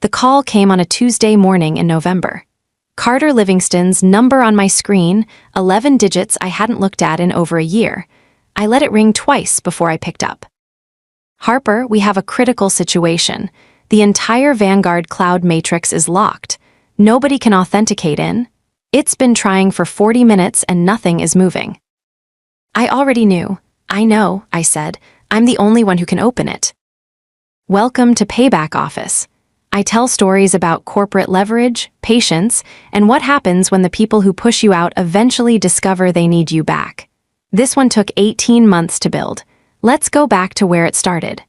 The call came on a Tuesday morning in November. Carter Livingston's number on my screen, 11 digits I hadn't looked at in over a year. I let it ring twice before I picked up. "Harper, we have a critical situation. The entire Vanguard cloud matrix is locked. Nobody can authenticate in. It's been trying for 40 minutes and nothing is moving." I already knew. "I know," I said. "I'm the only one who can open it." Welcome to Payback Office. I tell stories about corporate leverage, patience, and what happens when the people who push you out eventually discover they need you back. This one took 18 months to build. Let's go back to where it started.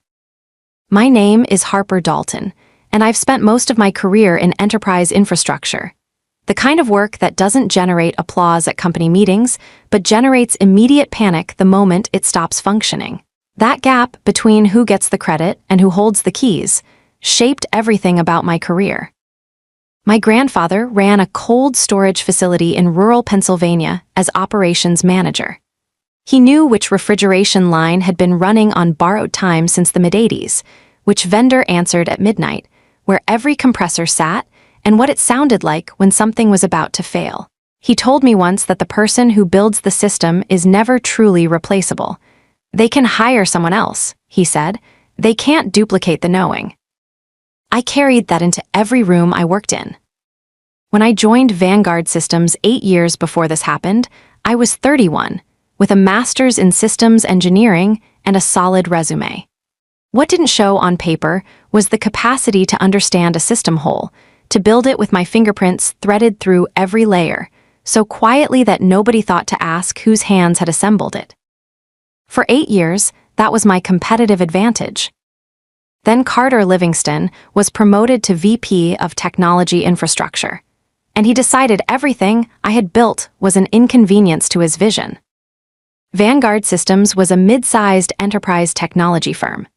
My name is Harper Dalton, and I've spent most of my career in enterprise infrastructure. The kind of work that doesn't generate applause at company meetings, but generates immediate panic the moment it stops functioning. That gap between who gets the credit and who holds the keys shaped everything about my career. My grandfather ran a cold storage facility in rural Pennsylvania as operations manager. He knew which refrigeration line had been running on borrowed time since the mid-'80s, which vendor answered at midnight, where every compressor sat, and what it sounded like when something was about to fail. He told me once that the person who builds the system is never truly replaceable. "They can hire someone else," he said. "They can't duplicate the knowing." I carried that into every room I worked in. When I joined Vanguard Systems 8 years before this happened, I was 31, with a master's in systems engineering and a solid resume. What didn't show on paper was the capacity to understand a system whole, to build it with my fingerprints threaded through every layer, so quietly that nobody thought to ask whose hands had assembled it. For 8 years, that was my competitive advantage. Then Carter Livingston was promoted to VP of Technology Infrastructure, and he decided everything I had built was an inconvenience to his vision. Vanguard Systems was a mid-sized enterprise technology firm.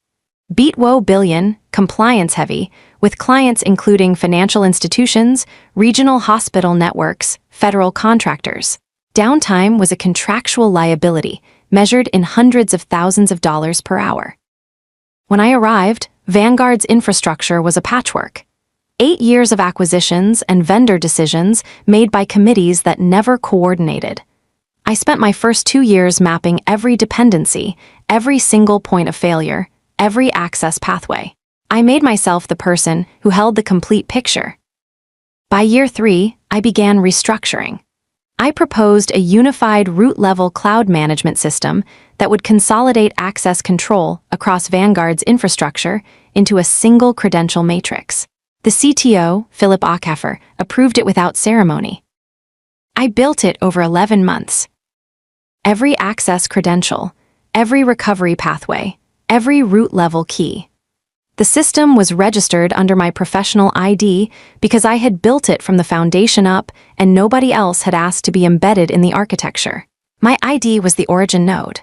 Beat-woe billion, compliance-heavy, with clients including financial institutions, regional hospital networks, federal contractors. Downtime was a contractual liability, measured in hundreds of thousands of dollars per hour. When I arrived, Vanguard's infrastructure was a patchwork. 8 years of acquisitions and vendor decisions made by committees that never coordinated. I spent my first 2 years mapping every dependency, every single point of failure, every access pathway. I made myself the person who held the complete picture. By year 3, I began restructuring. I proposed a unified root-level cloud management system that would consolidate access control across Vanguard's infrastructure into a single credential matrix. The CTO, Philip Ackheffer, approved it without ceremony. I built it over 11 months. Every access credential, every recovery pathway, every root-level key. The system was registered under my professional ID because I had built it from the foundation up and nobody else had asked to be embedded in the architecture. My ID was the origin node.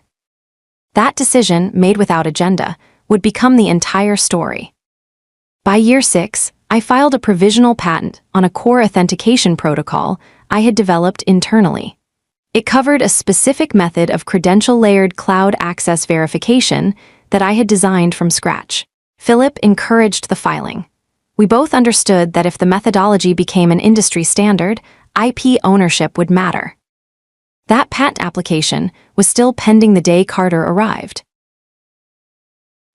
That decision, made without agenda, would become the entire story. By year 6, I filed a provisional patent on a core authentication protocol I had developed internally. It covered a specific method of credential-layered cloud access verification that I had designed from scratch. Philip encouraged the filing. We both understood that if the methodology became an industry standard, IP ownership would matter. That patent application was still pending the day Carter arrived.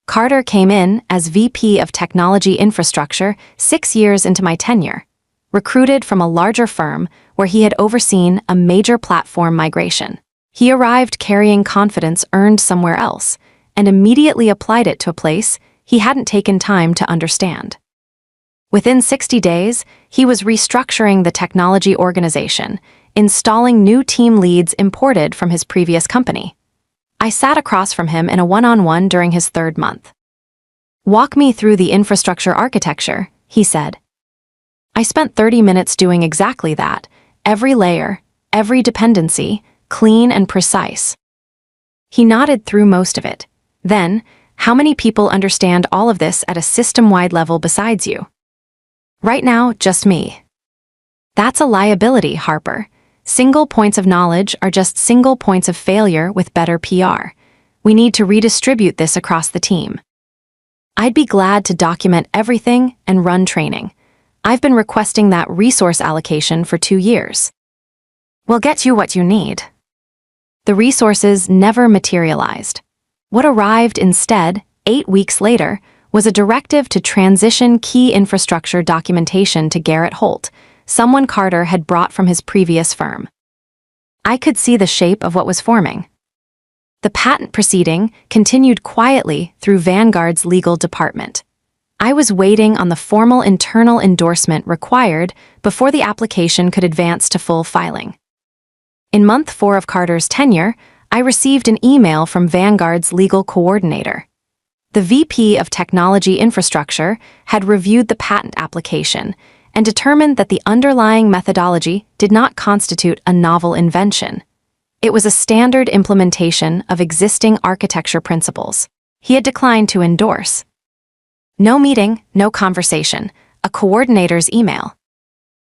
Carter came in as VP of Technology Infrastructure 6 years into my tenure, recruited from a larger firm where he had overseen a major platform migration. He arrived carrying confidence earned somewhere else and immediately applied it to a place he hadn't taken time to understand. Within 60 days, he was restructuring the technology organization, installing new team leads imported from his previous company. I sat across from him in a one-on-one during his 3rd month. "Walk me through the infrastructure architecture," he said. I spent 30 minutes doing exactly that, every layer, every dependency, clean and precise. He nodded through most of it. Then, "How many people understand all of this at a system-wide level besides you?" "Right now, just me." "That's a liability, Harper. Single points of knowledge are just single points of failure with better PR. We need to redistribute this across the team." I'd be glad to document everything and run training. I've been requesting that resource allocation for 2 years. We'll get you what you need. The resources never materialized. What arrived instead, 8 weeks later, was a directive to transition key infrastructure documentation to Garrett Holt, someone Carter had brought from his previous firm. I could see the shape of what was forming. The patent proceeding continued quietly through Vanguard's legal department. I was waiting on the formal internal endorsement required before the application could advance to full filing. In month 4 of Carter's tenure, I received an email from Vanguard's legal coordinator. The VP of Technology Infrastructure had reviewed the patent application and determined that the underlying methodology did not constitute a novel invention. It was a standard implementation of existing architecture principles. He had declined to endorse. No meeting, no conversation, a coordinator's email.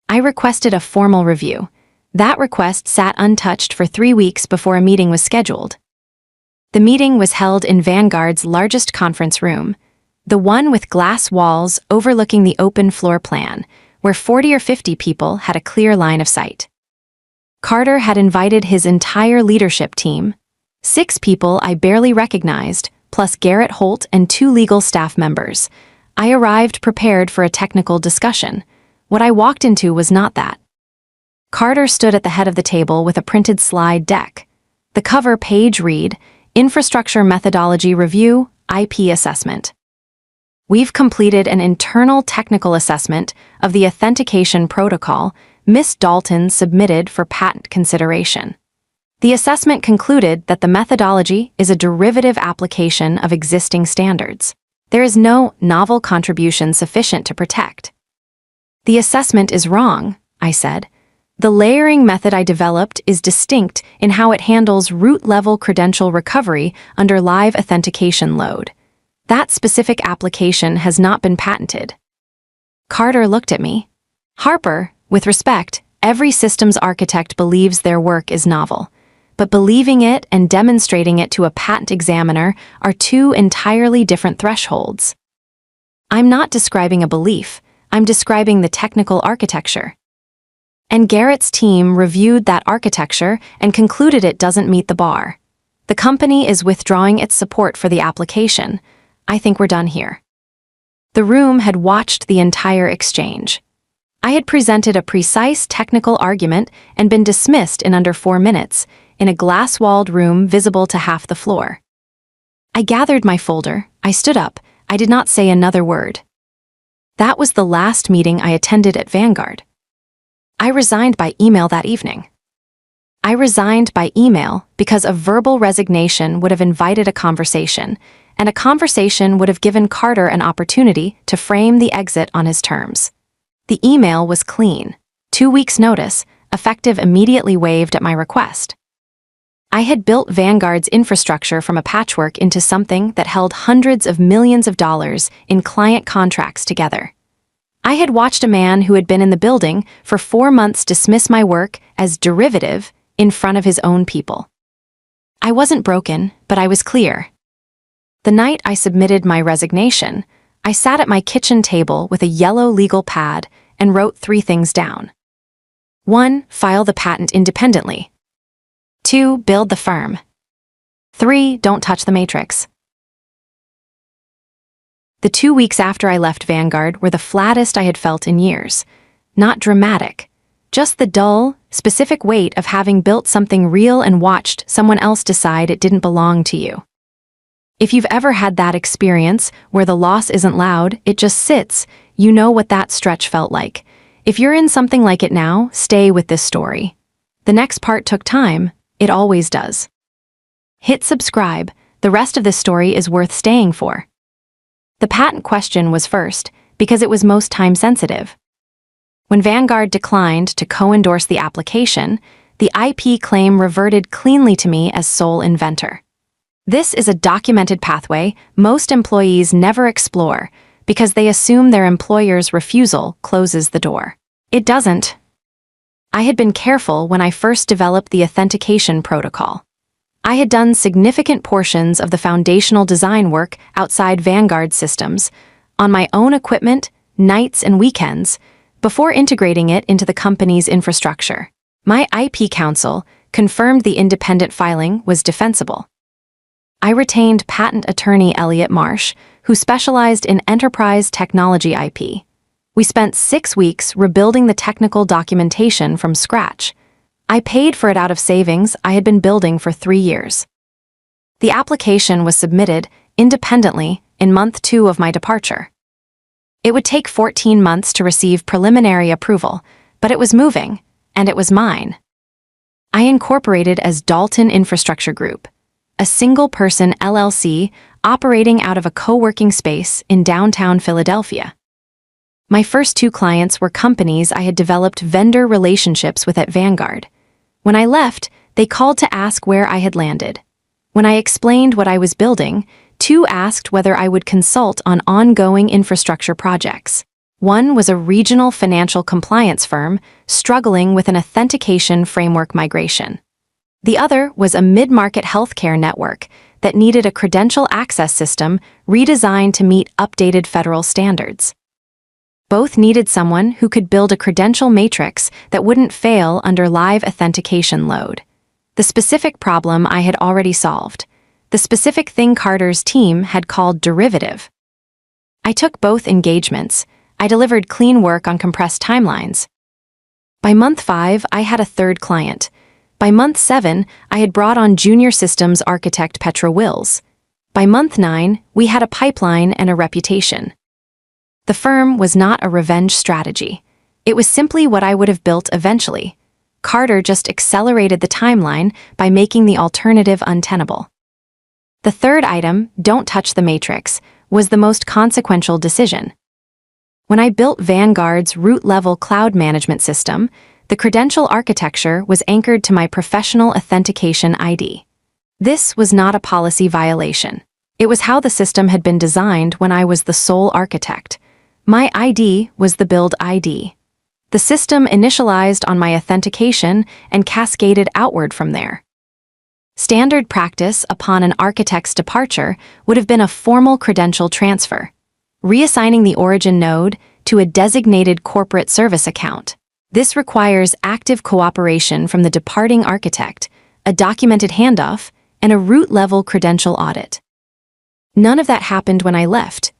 I requested a formal review. That request sat untouched for 3 weeks before a meeting was scheduled. The meeting was held in Vanguard's largest conference room, the one with glass walls overlooking the open floor plan, where 40 or 50 people had a clear line of sight. Carter had invited his entire leadership team, 6 people I barely recognized, plus Garrett Holt and 2 legal staff members. I arrived prepared for a technical discussion. What I walked into was not that. Carter stood at the head of the table with a printed slide deck. The cover page read, Infrastructure Methodology Review, IP Assessment. We've completed an internal technical assessment of the authentication protocol Ms. Dalton submitted for patent consideration. The assessment concluded that the methodology is a derivative application of existing standards. There is no novel contribution sufficient to protect. The assessment is wrong, I said. The layering method I developed is distinct in how it handles root-level credential recovery under live authentication load. That specific application has not been patented. Carter looked at me. Harper, with respect, every systems architect believes their work is novel, but believing it and demonstrating it to a patent examiner are 2 entirely different thresholds. I'm not describing a belief, I'm describing the technical architecture. And Garrett's team reviewed that architecture and concluded it doesn't meet the bar. The company is withdrawing its support for the application. I think we're done here. The room had watched the entire exchange. I had presented a precise technical argument and been dismissed in under 4 minutes, in a glass-walled room visible to half the floor. I gathered my folder, I stood up, I did not say another word. That was the last meeting I attended at Vanguard. I resigned by email that evening. I resigned by email because a verbal resignation would have invited a conversation, and a conversation would have given Carter an opportunity to frame the exit on his terms. The email was clean. 2 weeks' notice, effective immediately waived at my request. I had built Vanguard's infrastructure from a patchwork into something that held hundreds of millions of dollars in client contracts together. I had watched a man who had been in the building for 4 months dismiss my work as derivative in front of his own people. I wasn't broken, but I was clear. The night I submitted my resignation, I sat at my kitchen table with a yellow legal pad and wrote 3 things down. 1. File the patent independently. 2. Build the firm. 3. Don't touch the matrix. The 2 weeks after I left Vanguard were the flattest I had felt in years. Not dramatic, just the dull, specific weight of having built something real and watched someone else decide it didn't belong to you. If you've ever had that experience where the loss isn't loud, it just sits, you know what that stretch felt like. If you're in something like it now, stay with this story. The next part took time, it always does. Hit subscribe, the rest of this story is worth staying for. The patent question was first, because it was most time-sensitive. When Vanguard declined to co-endorse the application, the IP claim reverted cleanly to me as sole inventor. This is a documented pathway most employees never explore because they assume their employer's refusal closes the door. It doesn't. I had been careful when I first developed the authentication protocol. I had done significant portions of the foundational design work outside Vanguard systems, on my own equipment, nights and weekends, before integrating it into the company's infrastructure. My IP counsel confirmed the independent filing was defensible. I retained patent attorney Elliot Marsh, who specialized in enterprise technology IP. We spent 6 weeks rebuilding the technical documentation from scratch. I paid for it out of savings I had been building for 3 years. The application was submitted independently in month 2 of my departure. It would take 14 months to receive preliminary approval, but it was moving, and it was mine. I incorporated as Dalton Infrastructure Group, a single-person LLC operating out of a co-working space in downtown Philadelphia. My first 2 clients were companies I had developed vendor relationships with at Vanguard. When I left, they called to ask where I had landed. When I explained what I was building, 2 asked whether I would consult on ongoing infrastructure projects. One was a regional financial compliance firm struggling with an authentication framework migration. The other was a mid-market healthcare network that needed a credential access system redesigned to meet updated federal standards. Both needed someone who could build a credential matrix that wouldn't fail under live authentication load. The specific problem I had already solved. The specific thing Carter's team had called derivative. I took both engagements. I delivered clean work on compressed timelines. By month 5, I had a 3rd client. By month 7, I had brought on junior systems architect Petra Wills. By month 9, we had a pipeline and a reputation. The firm was not a revenge strategy. It was simply what I would have built eventually. Carter just accelerated the timeline by making the alternative untenable. The 3rd item, don't touch the matrix, was the most consequential decision. When I built Vanguard's root-level cloud management system, the credential architecture was anchored to my professional authentication ID. This was not a policy violation. It was how the system had been designed when I was the sole architect. My ID was the build ID. The system initialized on my authentication and cascaded outward from there. Standard practice upon an architect's departure would have been a formal credential transfer, reassigning the origin node to a designated corporate service account. This requires active cooperation from the departing architect, a documented handoff, and a root-level credential audit. None of that happened when I left.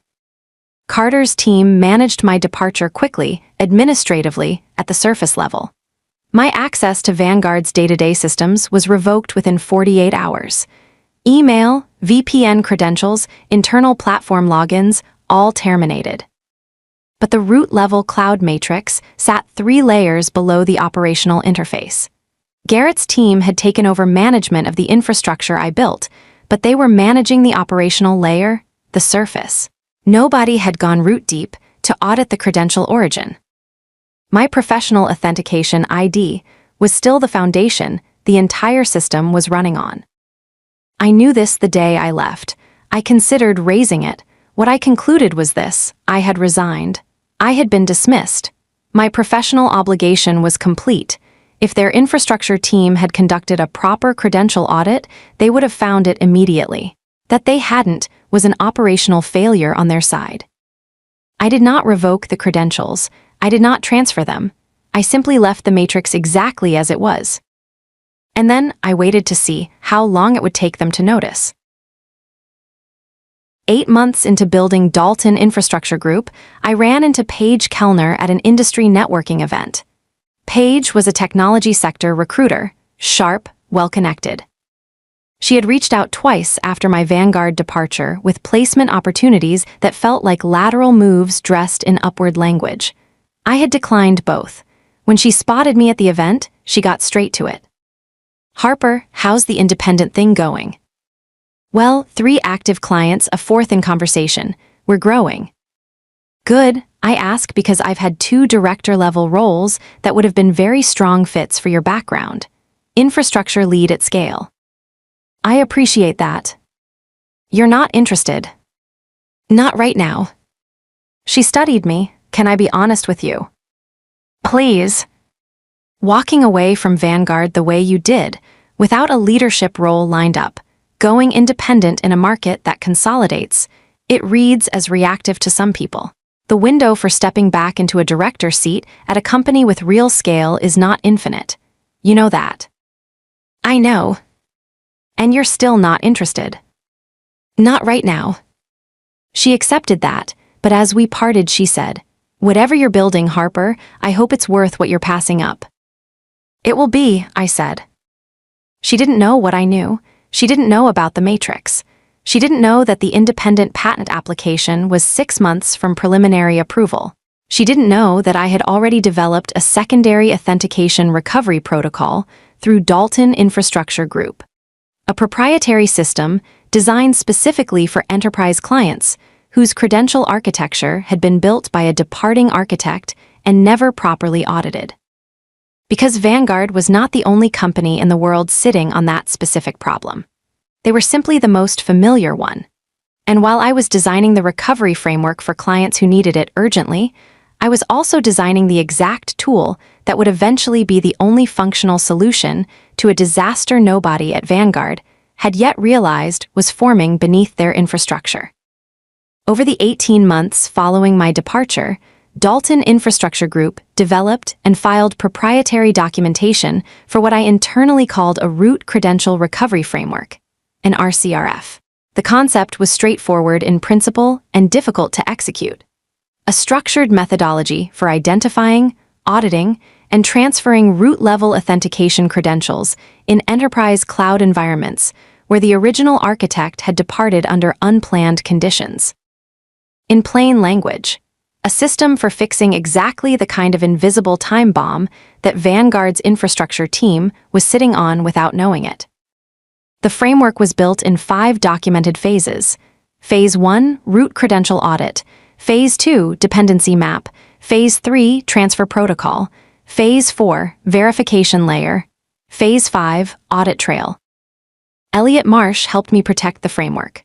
Carter's team managed my departure quickly, administratively, at the surface level. My access to Vanguard's day-to-day systems was revoked within 48 hours. Email, VPN credentials, internal platform logins, all terminated. But the root-level cloud matrix sat 3 layers below the operational interface. Garrett's team had taken over management of the infrastructure I built, but they were managing the operational layer, the surface. Nobody had gone root deep to audit the credential origin. My professional authentication ID was still the foundation the entire system was running on. I knew this the day I left. I considered raising it. What I concluded was this: I had resigned. I had been dismissed. My professional obligation was complete. If their infrastructure team had conducted a proper credential audit, they would have found it immediately. That they hadn't was an operational failure on their side. I did not revoke the credentials. I did not transfer them. I simply left the matrix exactly as it was. And then I waited to see how long it would take them to notice. 8 months into building Dalton Infrastructure Group, I ran into Paige Kellner at an industry networking event. Paige was a technology sector recruiter, sharp, well-connected. She had reached out twice after my Vanguard departure with placement opportunities that felt like lateral moves dressed in upward language. I had declined both. When she spotted me at the event, she got straight to it. "Harper, how's the independent thing going?" "Well, 3 active clients, a 4th in conversation. We're growing." "Good," I ask because I've had 2 director-level roles that would have been very strong fits for your background. Infrastructure lead at scale. "I appreciate that." "You're not interested?" "Not right now." She studied me. "Can I be honest with you?" "Please." "Walking away from Vanguard the way you did, Without a leadership role lined up, going independent in a market that consolidates, it reads as reactive to some people. The window for stepping back into a director seat at a company with real scale is not infinite. You know that. I know. And you're still not interested. Not right now. She accepted that, but as we parted she said, "Whatever you're building, Harper, I hope it's worth what you're passing up." "It will be," I said. She didn't know what I knew. She didn't know about the matrix. She didn't know that the independent patent application was 6 months from preliminary approval. She didn't know that I had already developed a secondary authentication recovery protocol through Dalton Infrastructure Group, a proprietary system designed specifically for enterprise clients whose credential architecture had been built by a departing architect and never properly audited. Because Vanguard was not the only company in the world sitting on that specific problem. They were simply the most familiar one. And while I was designing the recovery framework for clients who needed it urgently, I was also designing the exact tool that would eventually be the only functional solution to a disaster nobody at Vanguard had yet realized was forming beneath their infrastructure. Over the 18 months following my departure, Dalton Infrastructure Group developed and filed proprietary documentation for what I internally called a Root Credential Recovery Framework, an RCRF. The concept was straightforward in principle and difficult to execute. A structured methodology for identifying, auditing, and transferring root-level authentication credentials in enterprise cloud environments where the original architect had departed under unplanned conditions. In plain language, a system for fixing exactly the kind of invisible time bomb that Vanguard's infrastructure team was sitting on without knowing it. The framework was built in 5 documented phases. Phase 1, root credential audit. Phase 2, dependency map. Phase 3, transfer protocol. Phase 4, verification layer. Phase 5, audit trail. Elliot Marsh helped me protect the framework.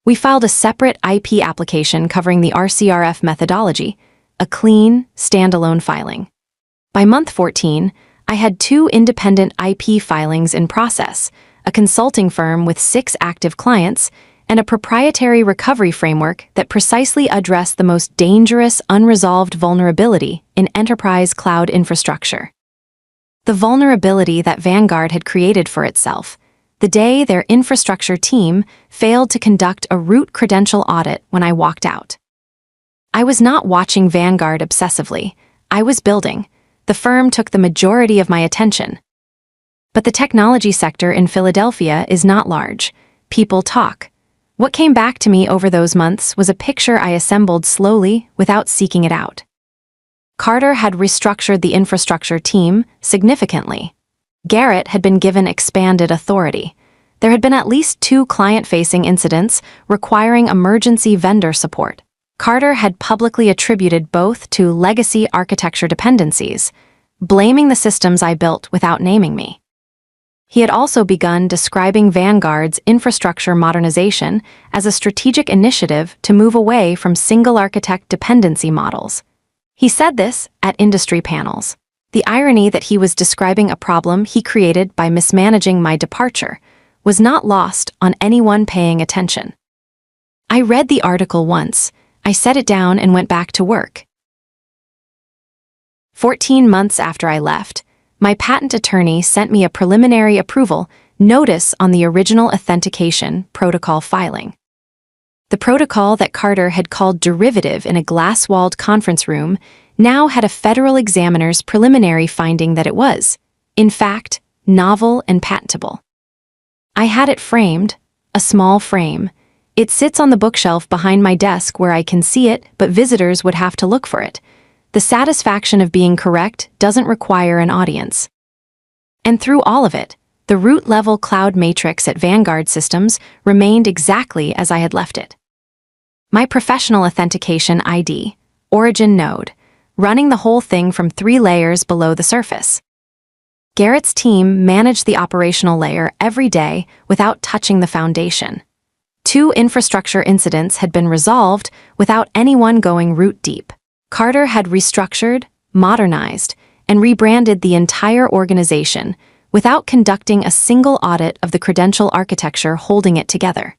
We filed a separate IP application covering the RCRF methodology, a clean, standalone filing. By month 14, I had 2 independent IP filings in process, a consulting firm with 6 active clients, and a proprietary recovery framework that precisely addressed the most dangerous, unresolved vulnerability in enterprise cloud infrastructure. The vulnerability that Vanguard had created for itself, the day their infrastructure team failed to conduct a root credential audit when I walked out. I was not watching Vanguard obsessively. I was building. The firm took the majority of my attention. But the technology sector in Philadelphia is not large. People talk. What came back to me over those months was a picture I assembled slowly without seeking it out. Carter had restructured the infrastructure team significantly. Garrett had been given expanded authority. There had been at least 2 client-facing incidents requiring emergency vendor support. Carter had publicly attributed both to legacy architecture dependencies, blaming the systems I built without naming me. He had also begun describing Vanguard's infrastructure modernization as a strategic initiative to move away from single-architect dependency models. He said this at industry panels. The irony that he was describing a problem he created by mismanaging my departure was not lost on anyone paying attention. I read the article once, I set it down and went back to work. 14 months after I left, my patent attorney sent me a preliminary approval notice on the original authentication protocol filing. The protocol that Carter had called derivative in a glass-walled conference room now had a federal examiner's preliminary finding that it was, in fact, novel and patentable. I had it framed, a small frame. It sits on the bookshelf behind my desk where I can see it, but visitors would have to look for it. The satisfaction of being correct doesn't require an audience. And through all of it, the root-level cloud matrix at Vanguard Systems remained exactly as I had left it. My professional authentication ID, origin node, running the whole thing from 3 layers below the surface. Garrett's team managed the operational layer every day without touching the foundation. 2 infrastructure incidents had been resolved without anyone going root deep. Carter had restructured, modernized, and rebranded the entire organization without conducting a single audit of the credential architecture holding it together.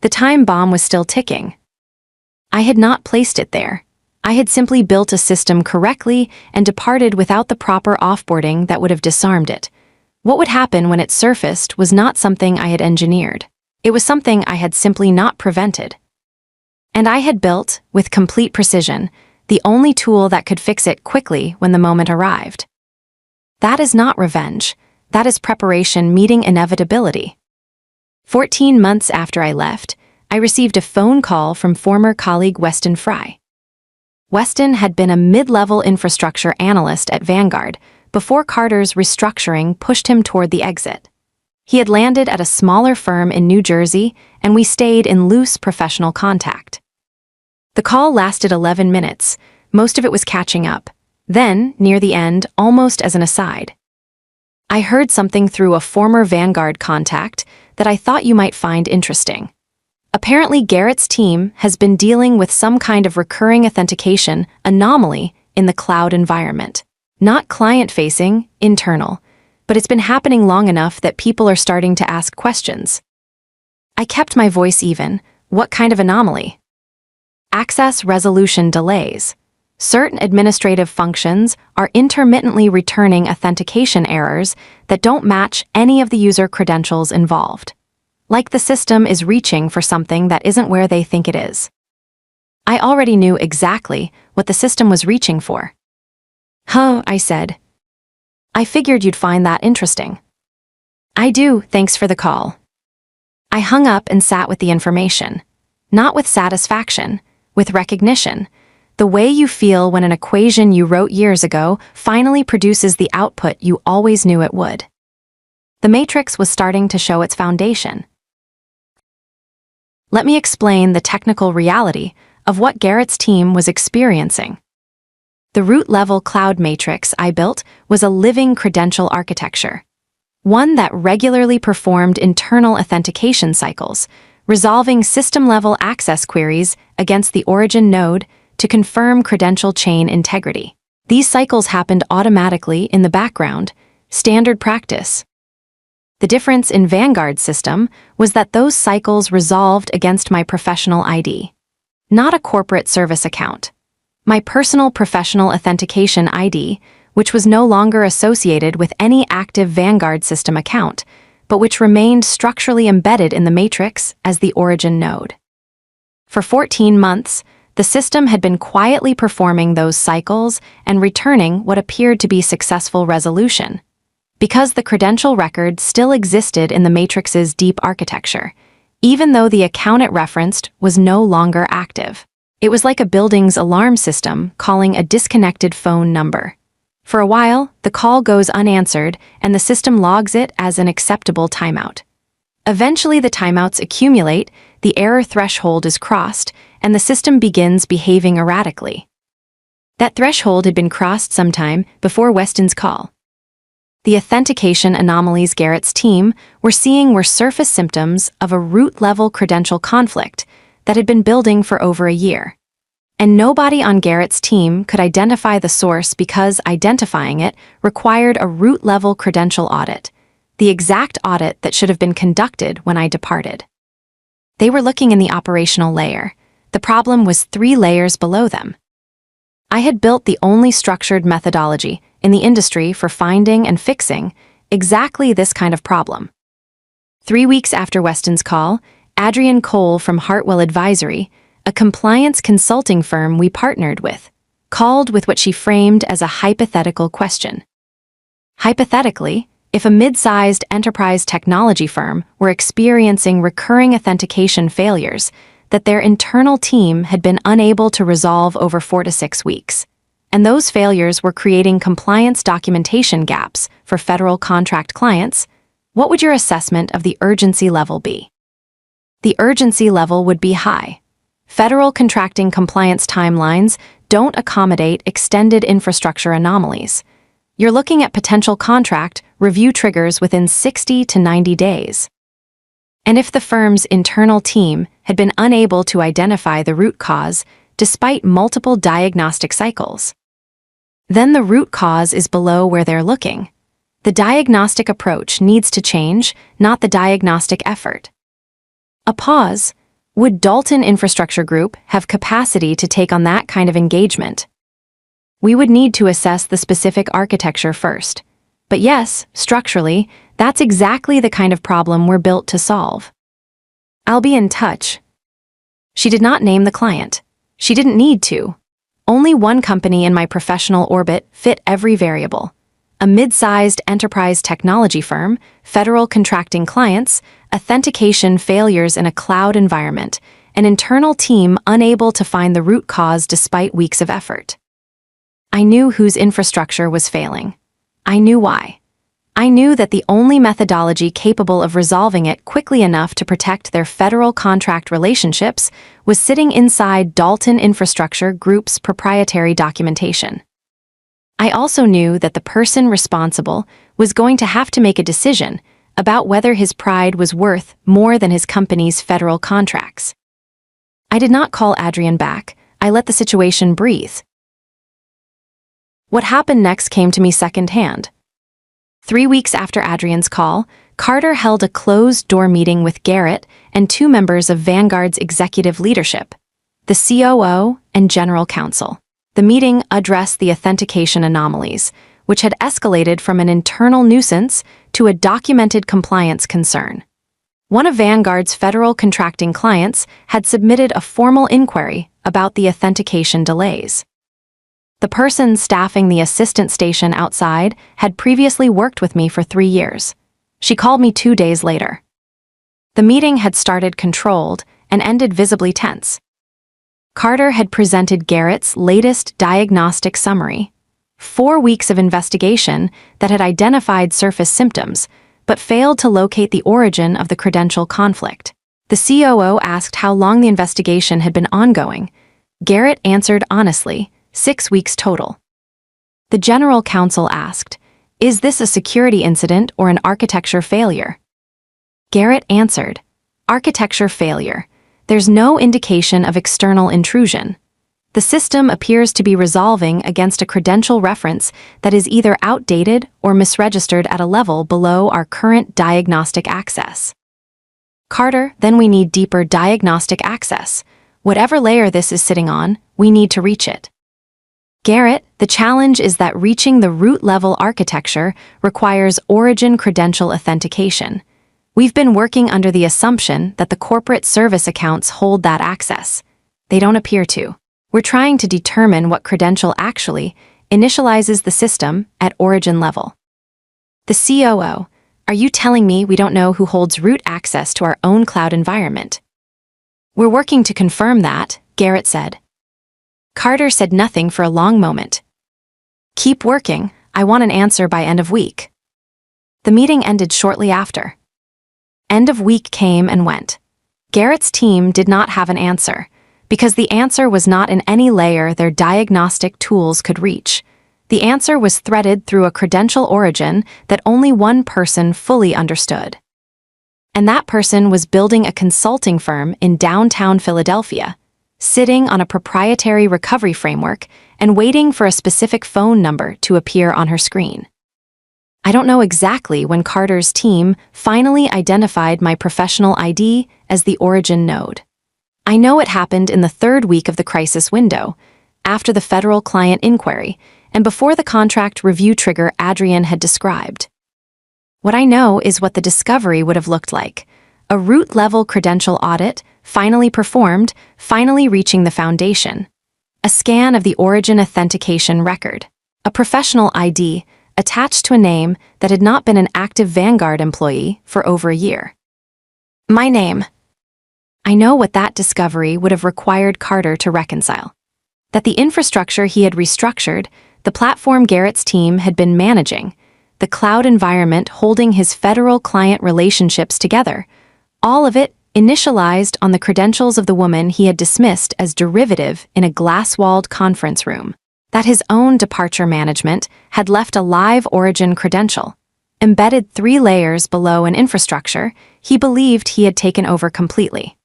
The time bomb was still ticking. I had not placed it there. I had simply built a system correctly and departed without the proper offboarding that would have disarmed it. What would happen when it surfaced was not something I had engineered. It was something I had simply not prevented. And I had built, with complete precision, the only tool that could fix it quickly when the moment arrived. That is not revenge. That is preparation meeting inevitability. 14 months after I left, I received a phone call from former colleague Weston Fry. Weston had been a mid-level infrastructure analyst at Vanguard before Carter's restructuring pushed him toward the exit. He had landed at a smaller firm in New Jersey, and we stayed in loose professional contact. The call lasted 11 minutes. Most of it was catching up. Then, near the end, almost as an aside, I heard something through a former Vanguard contact that I thought you might find interesting. Apparently, Garrett's team has been dealing with some kind of recurring authentication anomaly in the cloud environment. Not client-facing, internal, but it's been happening long enough that people are starting to ask questions. I kept my voice even. What kind of anomaly? Access resolution delays. Certain administrative functions are intermittently returning authentication errors that don't match any of the user credentials involved. Like the system is reaching for something that isn't where they think it is. I already knew exactly what the system was reaching for. Huh, I said. I figured you'd find that interesting. I do, thanks for the call. I hung up and sat with the information. Not with satisfaction, with recognition. The way you feel when an equation you wrote years ago finally produces the output you always knew it would. The matrix was starting to show its foundation. Let me explain the technical reality of what Garrett's team was experiencing. The root-level cloud matrix I built was a living credential architecture, one that regularly performed internal authentication cycles, resolving system-level access queries against the origin node to confirm credential chain integrity. These cycles happened automatically in the background, standard practice. The difference in Vanguard's system was that those cycles resolved against my professional ID, not a corporate service account. My personal professional authentication ID, which was no longer associated with any active Vanguard system account, but which remained structurally embedded in the matrix as the origin node. For 14 months, the system had been quietly performing those cycles and returning what appeared to be successful resolution. Because the credential record still existed in the matrix's deep architecture, even though the account it referenced was no longer active. It was like a building's alarm system calling a disconnected phone number. For a while, the call goes unanswered and the system logs it as an acceptable timeout. Eventually, the timeouts accumulate, the error threshold is crossed, and the system begins behaving erratically. That threshold had been crossed sometime before Weston's call. The authentication anomalies Garrett's team were seeing were surface symptoms of a root-level credential conflict that had been building for over a year. And nobody on Garrett's team could identify the source because identifying it required a root-level credential audit, the exact audit that should have been conducted when I departed. They were looking in the operational layer. The problem was 3 layers below them. I had built the only structured methodology in the industry for finding and fixing exactly this kind of problem. 3 weeks after Weston's call, Adrienne Cole from Hartwell Advisory, a compliance consulting firm we partnered with, called with what she framed as a hypothetical question. Hypothetically, if a mid-sized enterprise technology firm were experiencing recurring authentication failures that their internal team had been unable to resolve over 4 to 6 weeks, and those failures were creating compliance documentation gaps for federal contract clients, what would your assessment of the urgency level be? The urgency level would be high. Federal contracting compliance timelines don't accommodate extended infrastructure anomalies. You're looking at potential contract review triggers within 60 to 90 days. And if the firm's internal team had been unable to identify the root cause despite multiple diagnostic cycles, then the root cause is below where they're looking. The diagnostic approach needs to change, not the diagnostic effort. A pause. Would Dalton Infrastructure Group have capacity to take on that kind of engagement? We would need to assess the specific architecture first. But yes, structurally, that's exactly the kind of problem we're built to solve. I'll be in touch. She did not name the client. She didn't need to. Only one company in my professional orbit fit every variable. A mid-sized enterprise technology firm, federal contracting clients, authentication failures in a cloud environment, an internal team unable to find the root cause despite weeks of effort. I knew whose infrastructure was failing. I knew why. I knew that the only methodology capable of resolving it quickly enough to protect their federal contract relationships was sitting inside Dalton Infrastructure Group's proprietary documentation. I also knew that the person responsible was going to have to make a decision about whether his pride was worth more than his company's federal contracts. I did not call Adrian back. I let the situation breathe. What happened next came to me secondhand. 3 weeks after Adrian's call, Carter held a closed-door meeting with Garrett and 2 members of Vanguard's executive leadership, the COO and General Counsel. The meeting addressed the authentication anomalies, which had escalated from an internal nuisance to a documented compliance concern. One of Vanguard's federal contracting clients had submitted a formal inquiry about the authentication delays. The person staffing the assistant station outside had previously worked with me for 3 years. She called me 2 days later. The meeting had started controlled and ended visibly tense. Carter had presented Garrett's latest diagnostic summary, 4 weeks of investigation that had identified surface symptoms, but failed to locate the origin of the credential conflict. The COO asked how long the investigation had been ongoing. Garrett answered honestly, 6 weeks total. The General Counsel asked, "Is this a security incident or an architecture failure?" Garrett answered, "Architecture failure. There's no indication of external intrusion. The system appears to be resolving against a credential reference that is either outdated or misregistered at a level below our current diagnostic access." Carter, then we need deeper diagnostic access. Whatever layer this is sitting on, we need to reach it. Garrett, the challenge is that reaching the root-level architecture requires origin credential authentication. We've been working under the assumption that the corporate service accounts hold that access. They don't appear to. We're trying to determine what credential actually initializes the system at origin level. The COO, are you telling me we don't know who holds root access to our own cloud environment? We're working to confirm that, Garrett said. Carter said nothing for a long moment. Keep working, I want an answer by end of week. The meeting ended shortly after. End of week came and went. Garrett's team did not have an answer, because the answer was not in any layer their diagnostic tools could reach. The answer was threaded through a credential origin that only one person fully understood. And that person was building a consulting firm in downtown Philadelphia, sitting on a proprietary recovery framework and waiting for a specific phone number to appear on her screen. I don't know exactly when Carter's team finally identified my professional ID as the origin node. I know it happened in the 3rd week of the crisis window, after the federal client inquiry, and before the contract review trigger Adrian had described. What I know is what the discovery would have looked like: a root-level credential audit, finally performed, finally reaching the foundation. A scan of the origin authentication record. A professional ID attached to a name that had not been an active Vanguard employee for over a year. My name. I know what that discovery would have required Carter to reconcile. That the infrastructure he had restructured, the platform Garrett's team had been managing, the cloud environment holding his federal client relationships together, all of it initialized on the credentials of the woman he had dismissed as derivative in a glass-walled conference room. That his own departure management had left a live origin credential, embedded 3 layers below an infrastructure he believed he had taken over completely.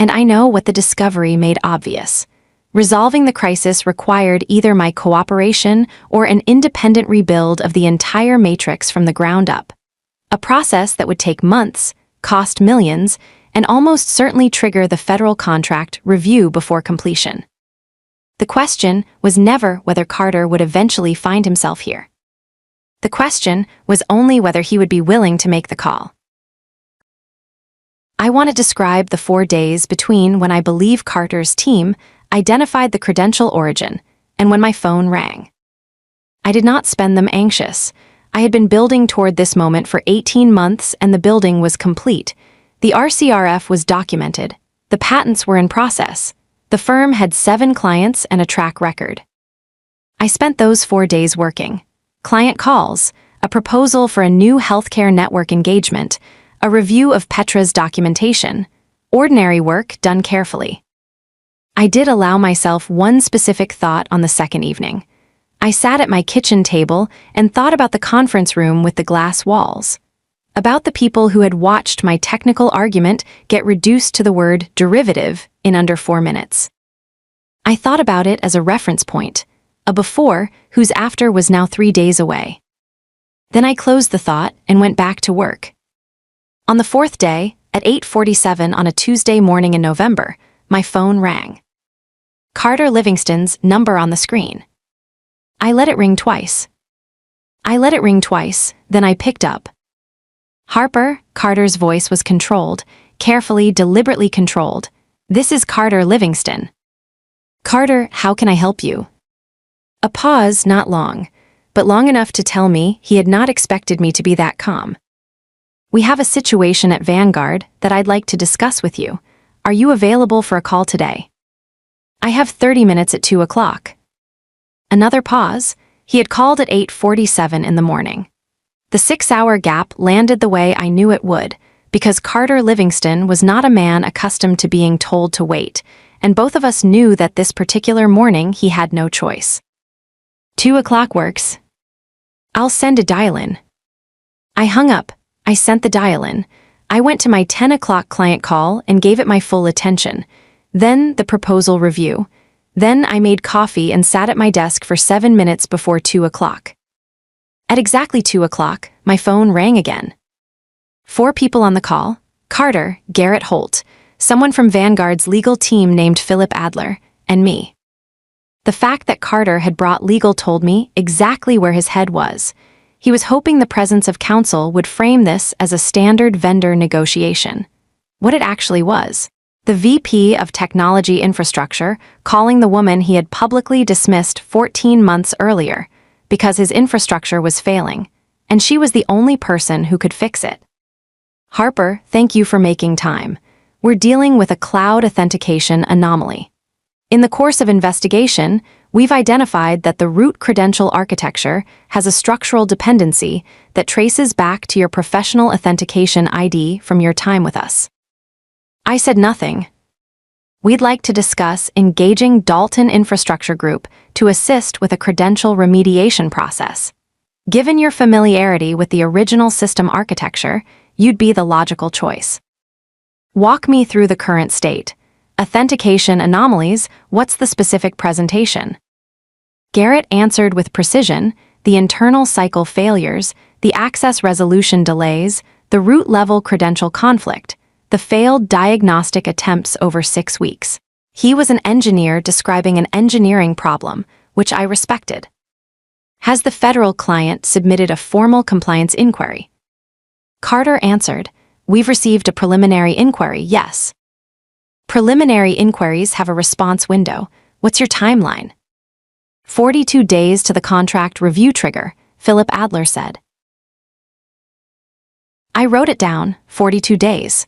And I know what the discovery made obvious. Resolving the crisis required either my cooperation or an independent rebuild of the entire matrix from the ground up. A process that would take months, cost millions, and almost certainly trigger the federal contract review before completion. The question was never whether Carter would eventually find himself here. The question was only whether he would be willing to make the call. I want to describe the 4 days between when I believe Carter's team identified the credential origin and when my phone rang. I did not spend them anxious. I had been building toward this moment for 18 months and the building was complete. The RCRF was documented. The patents were in process. The firm had 7 clients and a track record. I spent those 4 days working. Client calls, a proposal for a new healthcare network engagement, a review of Petra's documentation, ordinary work done carefully. I did allow myself one specific thought on the second evening. I sat at my kitchen table and thought about the conference room with the glass walls. About the people who had watched my technical argument get reduced to the word derivative in under 4 minutes. I thought about it as a reference point, a before whose after was now 3 days away. Then I closed the thought and went back to work. On the 4th day, at 8:47 on a Tuesday morning in November, my phone rang. Carter Livingston's number on the screen. I let it ring twice. Then I picked up. Harper, Carter's voice was controlled, carefully, deliberately controlled. This is Carter Livingston. Carter, how can I help you? A pause, not long, but long enough to tell me he had not expected me to be that calm. We have a situation at Vanguard that I'd like to discuss with you. Are you available for a call today? I have 30 minutes at 2 o'clock. Another pause. He had called at 8:47 in the morning. The 6-hour gap landed the way I knew it would, because Carter Livingston was not a man accustomed to being told to wait, and both of us knew that this particular morning he had no choice. 2 o'clock works. I'll send a dial-in. I hung up. I sent the dial-in. I went to my 10 o'clock client call and gave it my full attention. Then the proposal review. Then I made coffee and sat at my desk for 7 minutes before 2 o'clock. At exactly 2 o'clock, my phone rang again. 4 people on the call: Carter, Garrett Holt, someone from Vanguard's legal team named Philip Adler, and me. The fact that Carter had brought legal told me exactly where his head was. He was hoping the presence of counsel would frame this as a standard vendor negotiation. What it actually was: the VP of Technology Infrastructure calling the woman he had publicly dismissed 14 months earlier because his infrastructure was failing, and she was the only person who could fix it. Harper, thank you for making time. We're dealing with a cloud authentication anomaly. In the course of investigation, we've identified that the root credential architecture has a structural dependency that traces back to your professional authentication ID from your time with us. I said nothing. We'd like to discuss engaging Dalton Infrastructure Group to assist with a credential remediation process. Given your familiarity with the original system architecture, you'd be the logical choice. Walk me through the current state. Authentication anomalies, what's the specific presentation? Garrett answered with precision: the internal cycle failures, the access resolution delays, the root-level credential conflict, the failed diagnostic attempts over 6 weeks. He was an engineer describing an engineering problem, which I respected. Has the federal client submitted a formal compliance inquiry? Carter answered, we've received a preliminary inquiry, yes. Preliminary inquiries have a response window. What's your timeline? 42 days to the contract review trigger, Philip Adler said. I wrote it down, 42 days.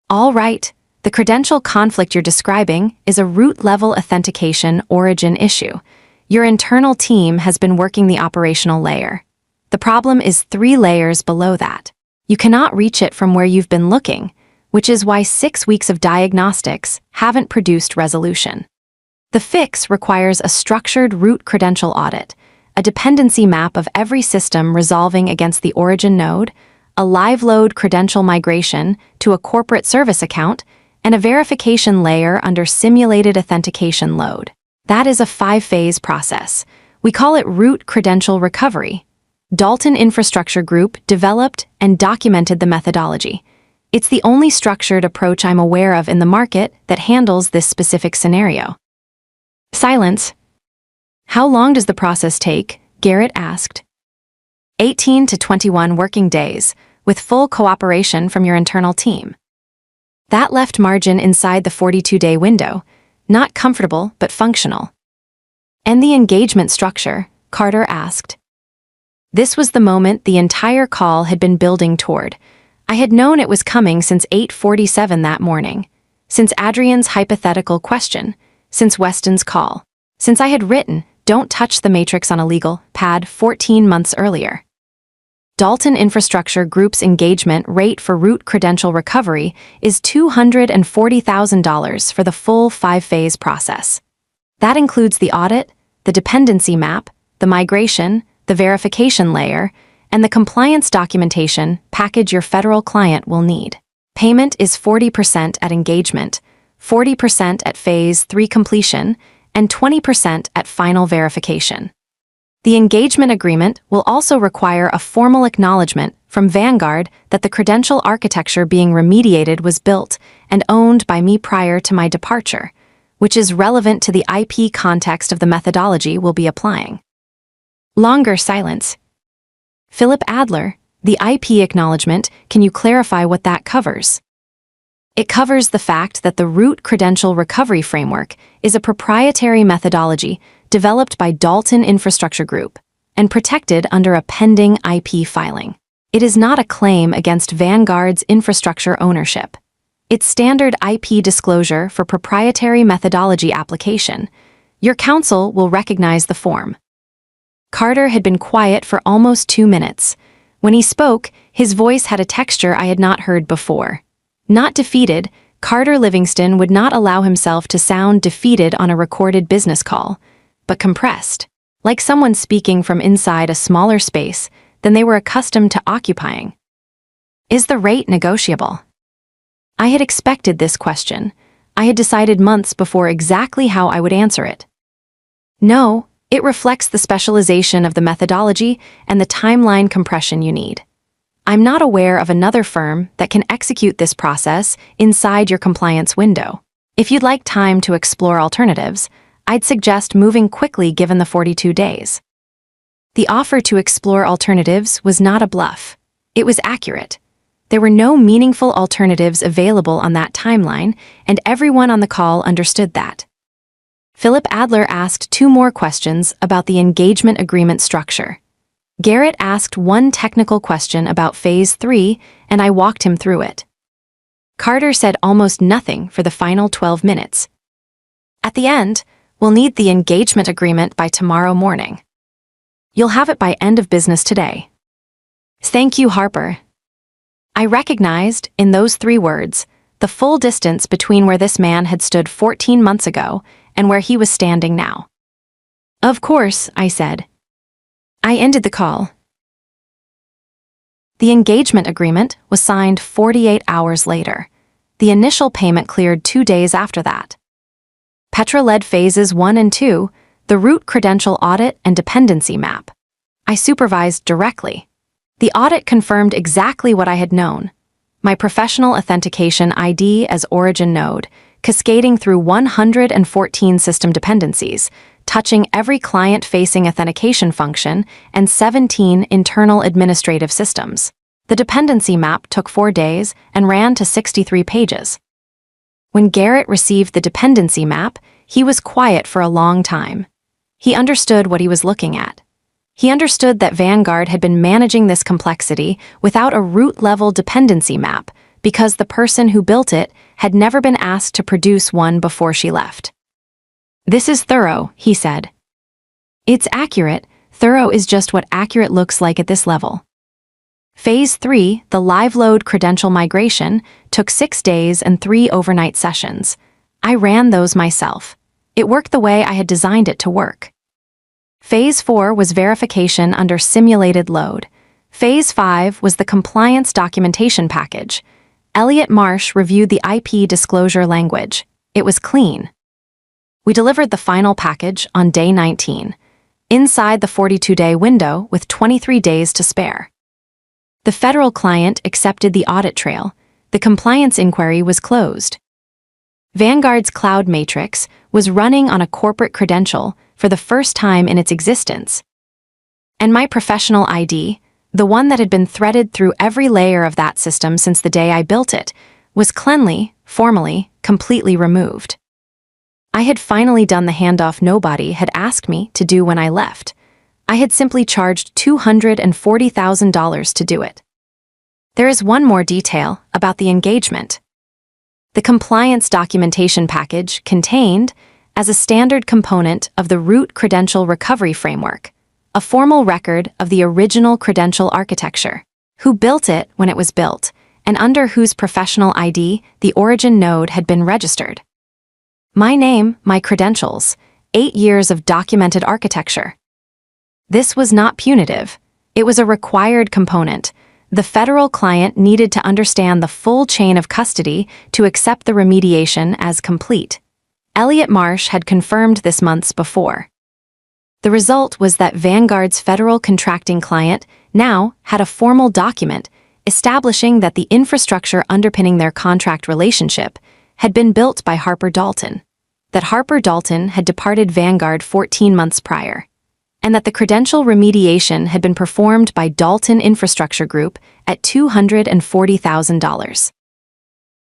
All right, the credential conflict you're describing is a root-level authentication origin issue. Your internal team has been working the operational layer. The problem is 3 layers below that. You cannot reach it from where you've been looking, which is why 6 weeks of diagnostics haven't produced resolution. The fix requires a structured root credential audit, a dependency map of every system resolving against the origin node, a live load credential migration to a corporate service account, and a verification layer under simulated authentication load. That is a 5-phase process. We call it root credential recovery. Dalton Infrastructure Group developed and documented the methodology. It's the only structured approach I'm aware of in the market that handles this specific scenario. Silence. How long does the process take? Garrett asked. 18 to 21 working days, with full cooperation from your internal team. That left margin inside the 42-day window, not comfortable but functional. And the engagement structure? Carter asked. This was the moment the entire call had been building toward. I had known it was coming since 8:47 that morning, since Adrian's hypothetical question, since Weston's call, since I had written, "Don't touch the matrix on a legal pad" 14 months earlier. Dalton Infrastructure Group's engagement rate for root credential recovery is $240,000 for the full 5-phase process. That includes the audit, the dependency map, the migration, the verification layer, and the compliance documentation package your federal client will need. Payment is 40% at engagement, 40% at Phase 3 completion, and 20% at final verification. The engagement agreement will also require a formal acknowledgement from Vanguard that the credential architecture being remediated was built and owned by me prior to my departure, which is relevant to the IP context of the methodology we'll be applying. Longer silence. Philip Adler, the IP acknowledgement, can you clarify what that covers? It covers the fact that the root credential recovery framework is a proprietary methodology developed by Dalton Infrastructure Group and protected under a pending IP filing. It is not a claim against Vanguard's infrastructure ownership. It's standard IP disclosure for proprietary methodology application. Your counsel will recognize the form. Carter had been quiet for almost 2 minutes. When he spoke, his voice had a texture I had not heard before. Not defeated, Carter Livingston would not allow himself to sound defeated on a recorded business call, but compressed, like someone speaking from inside a smaller space than they were accustomed to occupying. Is the rate negotiable? I had expected this question. I had decided months before exactly how I would answer it. No. It reflects the specialization of the methodology and the timeline compression you need. I'm not aware of another firm that can execute this process inside your compliance window. If you'd like time to explore alternatives, I'd suggest moving quickly given the 42 days. The offer to explore alternatives was not a bluff. It was accurate. There were no meaningful alternatives available on that timeline, and everyone on the call understood that. Philip Adler asked 2 more questions about the engagement agreement structure. Garrett asked one technical question about Phase 3, and I walked him through it. Carter said almost nothing for the final 12 minutes. At the end, we'll need the engagement agreement by tomorrow morning. You'll have it by end of business today. Thank you, Harper. I recognized, in those 3 words, the full distance between where this man had stood 14 months ago and where he was standing now. Of course, I said. I ended the call. The engagement agreement was signed 48 hours later. The initial payment cleared 2 days after that. Petra led Phases 1 and 2, the root credential audit and dependency map. I supervised directly. The audit confirmed exactly what I had known. My professional authentication ID as origin node, cascading through 114 system dependencies, touching every client-facing authentication function and 17 internal administrative systems. The dependency map took 4 days and ran to 63 pages. When Garrett received the dependency map, he was quiet for a long time. He understood what he was looking at. He understood that Vanguard had been managing this complexity without a root-level dependency map because the person who built it had never been asked to produce one before she left. This is thorough, he said. It's accurate. Thorough is just what accurate looks like at this level. Phase 3, the live load credential migration, took 6 days and 3 overnight sessions. I ran those myself. It worked the way I had designed it to work. Phase 4 was verification under simulated load. Phase 5 was the compliance documentation package. Elliot Marsh reviewed the IP disclosure language. It was clean. We delivered the final package on day 19, inside the 42-day window with 23 days to spare. The federal client accepted the audit trail. The compliance inquiry was closed. Vanguard's cloud matrix was running on a corporate credential for the first time in its existence. And my professional ID, the one that had been threaded through every layer of that system since the day I built it, was cleanly, formally, completely removed. I had finally done the handoff nobody had asked me to do when I left. I had simply charged $240,000 to do it. There is one more detail about the engagement. The compliance documentation package contained, as a standard component of the root credential recovery framework, a formal record of the original credential architecture, who built it when it was built, and under whose professional ID the origin node had been registered. My name, my credentials, 8 years of documented architecture. This was not punitive. It was a required component. The federal client needed to understand the full chain of custody to accept the remediation as complete. Elliot Marsh had confirmed this months before. The result was that Vanguard's federal contracting client now had a formal document establishing that the infrastructure underpinning their contract relationship had been built by Harper Dalton, that Harper Dalton had departed Vanguard 14 months prior, and that the credential remediation had been performed by Dalton Infrastructure Group at $240,000.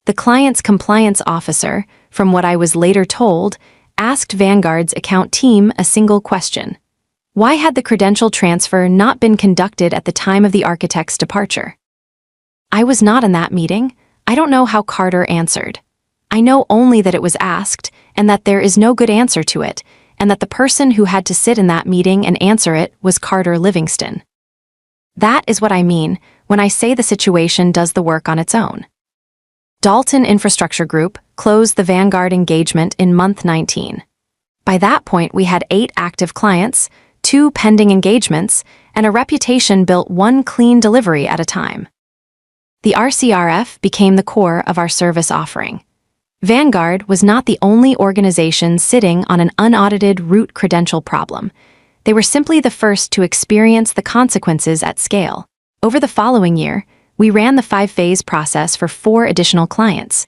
The client's compliance officer, from what I was later told, asked Vanguard's account team a single question. Why had the credential transfer not been conducted at the time of the architect's departure? I was not in that meeting. I don't know how Carter answered. I know only that it was asked, and that there is no good answer to it, and that the person who had to sit in that meeting and answer it was Carter Livingston. That is what I mean when I say the situation does the work on its own. Dalton Infrastructure Group closed the Vanguard engagement in month 19. By that point, we had 8 active clients, 2 pending engagements, and a reputation built one clean delivery at a time. The RCRF became the core of our service offering. Vanguard was not the only organization sitting on an unaudited root credential problem. They were simply the first to experience the consequences at scale. Over the following year, we ran the 5-phase process for 4 additional clients.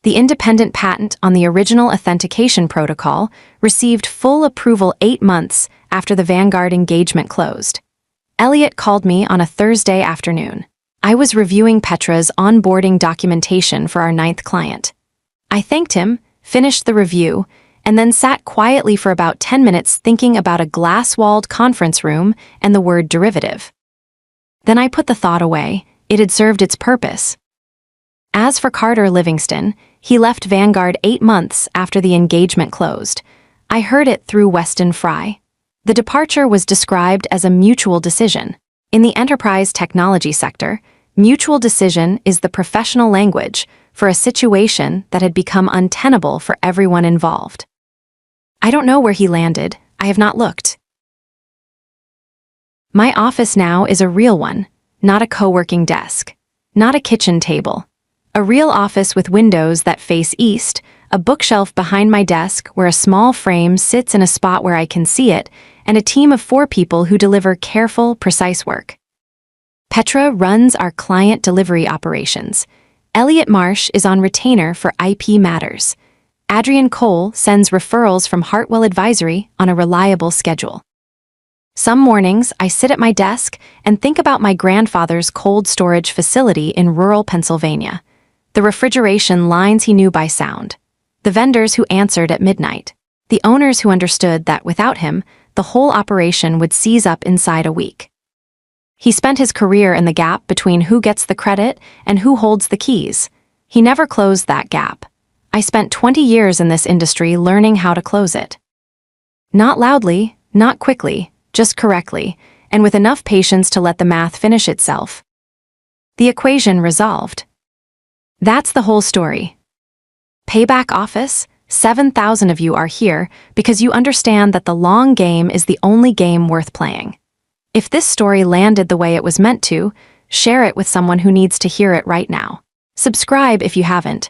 The independent patent on the original authentication protocol received full approval 8 months after the Vanguard engagement closed. Elliot called me on a Thursday afternoon. I was reviewing Petra's onboarding documentation for our 9th client. I thanked him, finished the review, and then sat quietly for about 10 minutes thinking about a glass-walled conference room and the word derivative. Then I put the thought away. It had served its purpose. As for Carter Livingston, he left Vanguard 8 months after the engagement closed. I heard it through Weston Fry. The departure was described as a mutual decision. In the enterprise technology sector, mutual decision is the professional language for a situation that had become untenable for everyone involved. I don't know where he landed. I have not looked. My office now is a real one, not a co-working desk, not a kitchen table. A real office with windows that face east, a bookshelf behind my desk where a small frame sits in a spot where I can see it, and a team of 4 people who deliver careful, precise work. Petra runs our client delivery operations. Elliot Marsh is on retainer for IP matters. Adrian Cole sends referrals from Hartwell Advisory on a reliable schedule. Some mornings, I sit at my desk and think about my grandfather's cold storage facility in rural Pennsylvania, the refrigeration lines he knew by sound, the vendors who answered at midnight, the owners who understood that without him, the whole operation would seize up inside a week. He spent his career in the gap between who gets the credit and who holds the keys. He never closed that gap. I spent 20 years in this industry learning how to close it. Not loudly, not quickly, just correctly, and with enough patience to let the math finish itself. The equation resolved. That's the whole story. Payback office, 7,000 of you are here because you understand that the long game is the only game worth playing. If this story landed the way it was meant to, share it with someone who needs to hear it right now. Subscribe if you haven't.